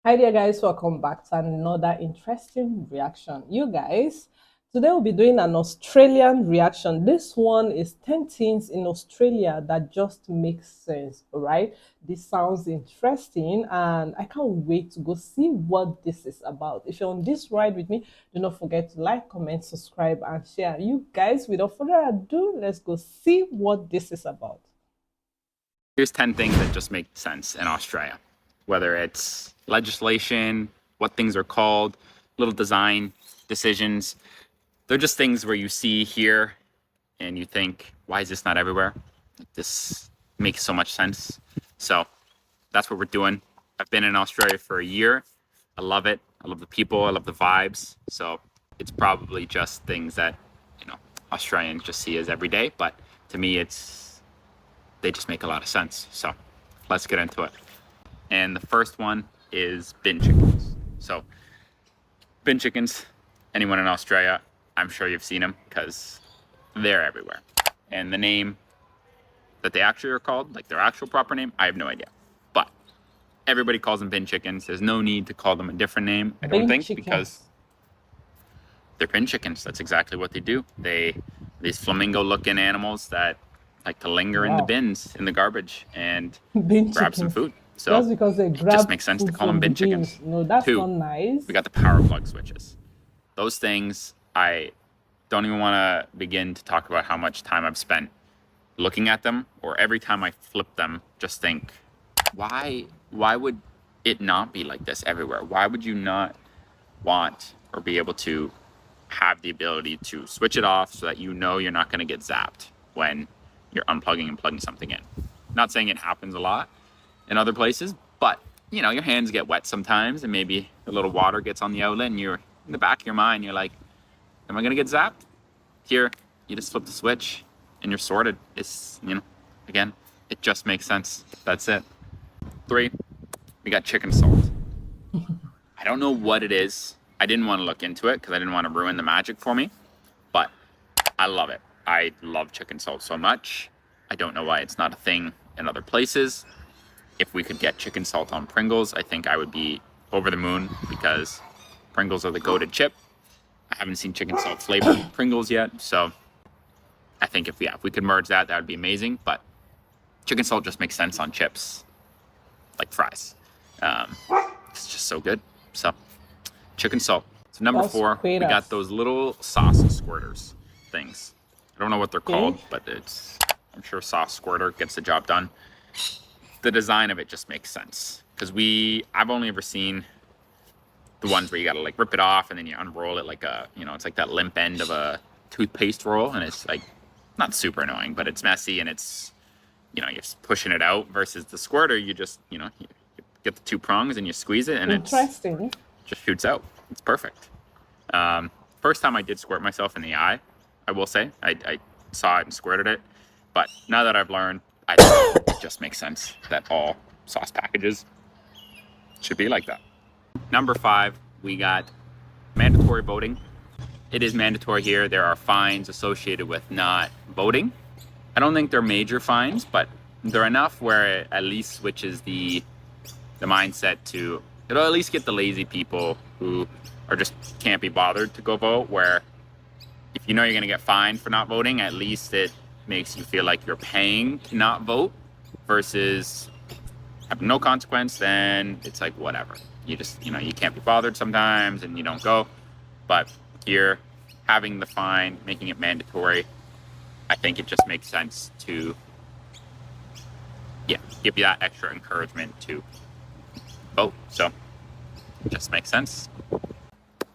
Hi there, guys. Welcome back to another interesting reaction. You guys, today we'll be doing an Australian reaction. This one is 10 things in Australia that just makes sense, all right? This sounds interesting, and I can't wait to go see what this is about. If you're on this ride with me, do not forget to like, comment, subscribe, and share. You guys, without further ado, let's go see what this is about. Here's 10 things that just make sense in Australia, whether it's legislation, what things are called, little design decisions. They're just things where you see here and you think, why is this not everywhere? This makes so much sense. So that's what we're doing. I've been in Australia for a year. I love it. I love the people. I love the vibes. So it's probably just things that, Australians just see as every day. But to me, they just make a lot of sense. So let's get into it. And the first one is bin chickens. So bin chickens, anyone in Australia, I'm sure you've seen them because they're everywhere. And the name that they actually are called, like their actual proper name, I have no idea. But everybody calls them bin chickens. There's no need to call them a different name, I don't think, because they're bin chickens. That's exactly what they do. These flamingo-looking animals that like to linger in the bins, in the garbage, and grab some food. So just because they grab, it just makes sense to call them bin chickens. No, that's Two, not nice. we got the power plug switches. Those things, I don't even want to begin to talk about how much time I've spent looking at them, or every time I flip them, just think, why would it not be like this everywhere? Why would you not want or be able to have the ability to switch it off so that you're not going to get zapped when you're unplugging and plugging something in? Not saying it happens a lot in other places, but your hands get wet sometimes, and maybe a little water gets on the outlet, and you're in the back of your mind, you're like, am I going to get zapped? Here, you just flip the switch and you're sorted. It's, again, it just makes sense. That's it. 3, we got chicken salt. I don't know what it is. I didn't want to look into it because I didn't want to ruin the magic for me, but I love it. I love chicken salt so much. I don't know why it's not a thing in other places. If we could get chicken salt on Pringles, I think I would be over the moon, because Pringles are the goated chip. I haven't seen chicken salt flavored Pringles yet, so I think if we could merge that would be amazing. But chicken salt just makes sense on chips, like fries. It's just so good. So chicken salt. So number 4, we got those little sauce squirters things. I don't know what they're called, but I'm sure sauce squirter gets the job done. The design of it just makes sense, because I've only ever seen the ones where you gotta like rip it off and then you unroll it like it's like that limp end of a toothpaste roll, and it's like not super annoying, but it's messy, and it's you're just pushing it out, versus the squirter, you just you get the 2 prongs and you squeeze it, and it just shoots out. It's perfect. First time I did squirt myself in the eye, I will say. I saw it and squirted it, but now that I've learned, I think it just makes sense that all sauce packages should be like that. Number 5, we got mandatory voting. It is mandatory here. There are fines associated with not voting. I don't think they're major fines, but they're enough where it at least switches the mindset to, it'll at least get the lazy people who are just can't be bothered to go vote, where if you're going to get fined for not voting, at least it makes you feel like you're paying to not vote, versus having no consequence. Then it's like, whatever. You just, you can't be bothered sometimes and you don't go. But here, having the fine, making it mandatory, I think it just makes sense to, give you that extra encouragement to vote. So it just makes sense.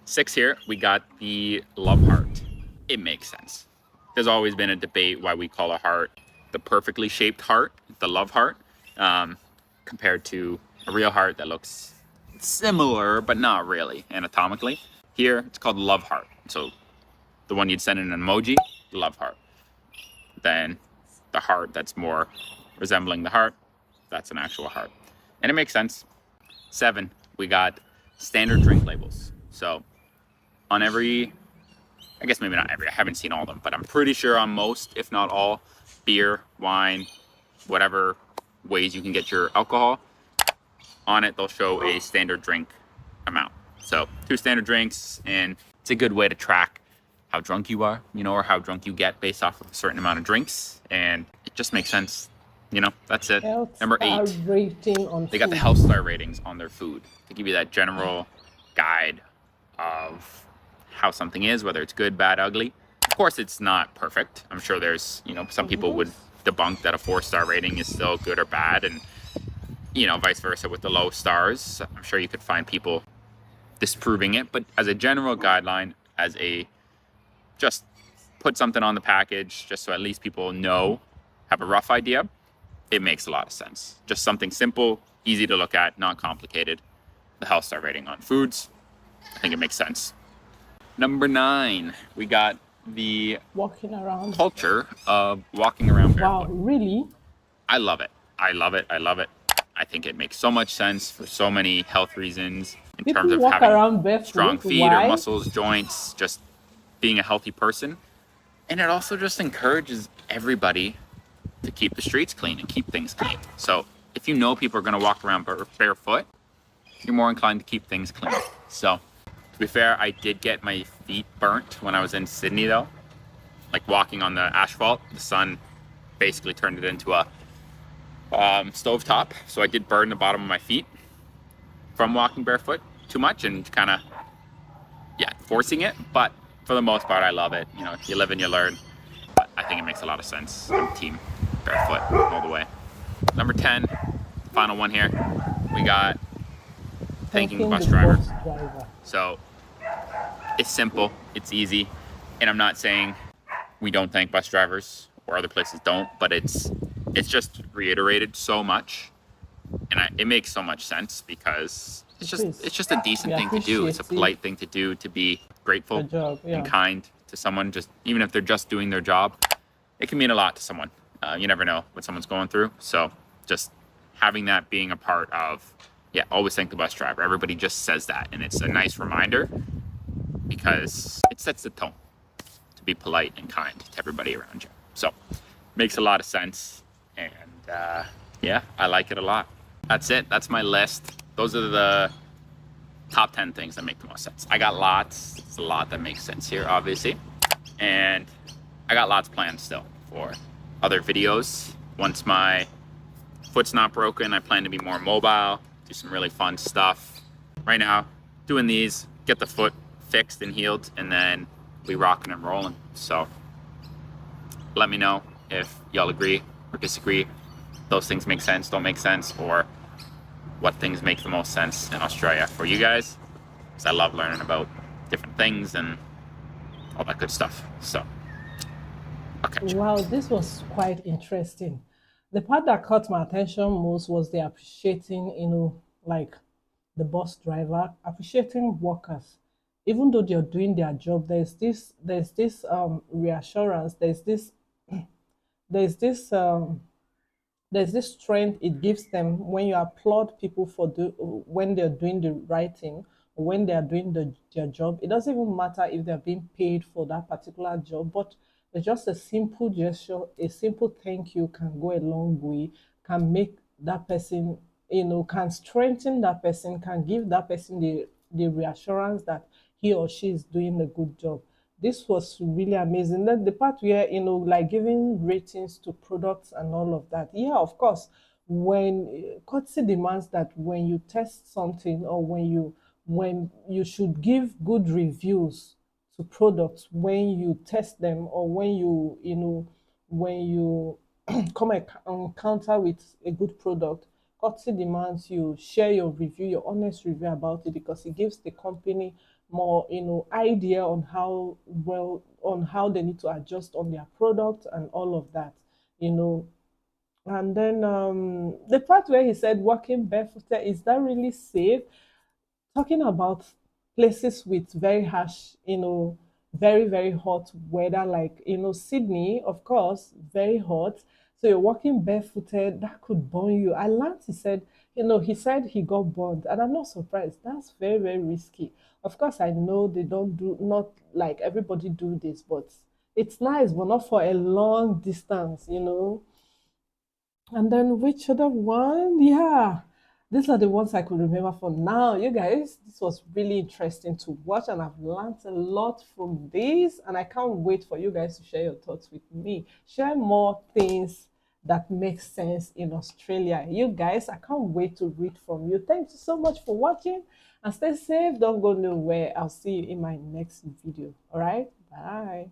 6 here, we got the love heart. It makes sense. There's always been a debate why we call a heart the perfectly shaped heart, the love heart, compared to a real heart that looks similar, but not really anatomically. Here, it's called love heart. So the one you'd send in an emoji, love heart. Then the heart that's more resembling the heart, that's an actual heart. And it makes sense. 7, we got standard drink labels. So on every, I guess maybe not every, I haven't seen all of them, but I'm pretty sure on most, if not all, beer, wine, whatever ways you can get your alcohol, on it they'll show a standard drink amount. So 2 standard drinks, and it's a good way to track how drunk you are, or how drunk you get based off of a certain amount of drinks, and it just makes sense. That's it. Health Number star 8, rating on they got the food. health star ratings on their food to give you that general guide of how something is, whether it's good, bad, ugly. Of course, it's not perfect. I'm sure there's, some Of people would course. debunk that a 4-star rating is still good or bad, and, vice versa with the low stars. I'm sure you could find people disproving it, but as a general guideline, just put something on the package just so at least people know, have a rough idea, it makes a lot of sense. Just something simple, easy to look at, not complicated. The health star rating on foods, I think it makes sense. Number 9, we got the Walking around. culture of walking around Wow, barefoot. really? I love it. I love it. I love it. I think it makes so much sense for so many health reasons in terms People of walk having around strong barefoot. feet or Why? muscles, joints, just being a healthy person. And it also just encourages everybody to keep the streets clean and keep things clean. So if you know people are going to walk around barefoot, you're more inclined to keep things clean. So to be fair, I did get my feet burnt when I was in Sydney though. Like walking on the asphalt, the sun basically turned it into a stove top. So I did burn the bottom of my feet from walking barefoot too much and kind of, forcing it. But for the most part, I love it. You live and you learn. But I think it makes a lot of sense. I'm team barefoot all the way. Number 10, final one here. We got thanking the Thanking the bus driver. bus driver. So it's simple, it's easy, and I'm not saying we don't thank bus drivers or other places don't, but it's just reiterated so much, and it makes so much sense because it's It is. just a decent We thing to do. It's a appreciate it. polite thing to do, to be The grateful job, and yeah. kind to someone, just even if they're just doing their job. It can mean a lot to someone. You never know what someone's going through, so just having that being a part of, always thank the bus driver. Everybody just says that, and it's a nice reminder because it sets the tone to be polite and kind to everybody around you. So makes a lot of sense, and I like it a lot. That's it. That's my list. Those are the top 10 things that make the most sense. I got lots. It's a lot that makes sense here, obviously, and I got lots planned still for other videos. Once my foot's not broken, I plan to be more mobile, do some really fun stuff. Right now, doing these, get the foot fixed and healed, and then we rocking and rolling. So let me know if y'all agree or disagree. Those things make sense, don't make sense, or what things make the most sense in Australia for you guys, because I love learning about different things and all that good stuff. So I'll catch you. Wow, this was quite interesting. The part that caught my attention most was the appreciating, like the bus driver, appreciating workers. Even though they're doing their job, there's this reassurance, there's this there's this strength it gives them when you applaud people when they're doing the right thing, or when they're doing their job. It doesn't even matter if they're being paid for that particular job, but it's just a simple gesture, a simple thank you can go a long way, can make that person, can strengthen that person, can give that person the reassurance that he or she is doing a good job. This was really amazing. Then the part where, like giving ratings to products and all of that. Yeah, of course. When courtesy demands that when you test something, or when you should give good reviews to products when you test them, or when you come encounter with a good product. Courtesy demands you share your review, your honest review about it, because it gives the company more, idea on how they need to adjust on their product and all of that, you know. And then the part where he said walking barefooted, is that really safe? Talking about places with very harsh, very, very hot weather, like, Sydney, of course, very hot. So you're walking barefooted, that could burn you. I learned, he said he got burned, and I'm not surprised. That's very, very risky. Of course, I know they don't do, not like everybody do this, but it's nice, but not for a long distance. And then which other one? Yeah. These are the ones I could remember for now. You guys, this was really interesting to watch, and I've learned a lot from this. And I can't wait for you guys to share your thoughts with me. Share more things that make sense in Australia. You guys, I can't wait to read from you. Thank you so much for watching, and stay safe. Don't go nowhere. I'll see you in my next video. All right, bye.